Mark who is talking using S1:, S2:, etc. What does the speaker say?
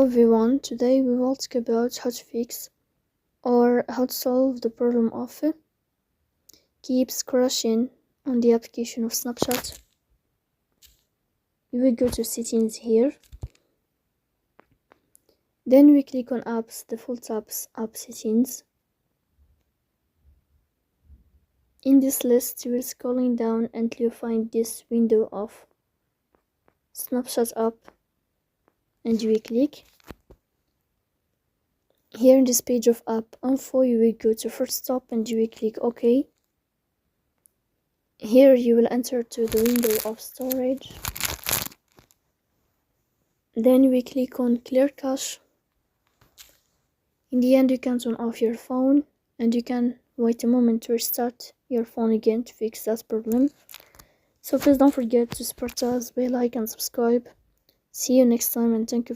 S1: everyone, today we will talk about how to fix or how to solve the problem of keeps crashing on the application of Snapchat. We will go to settings here, then we click on apps, default apps, app settings. In this list you will scrolling down until you find this window of Snapchat app, and you will click. Here in this page of app info you will go to first stop and you will click OK. Here you will enter to the window of storage, then we click on clear cache. In the end you can turn off your phone and you can wait a moment to restart your phone again to fix that problem. So please don't forget to support us by like and subscribe. See you next time, and thank you.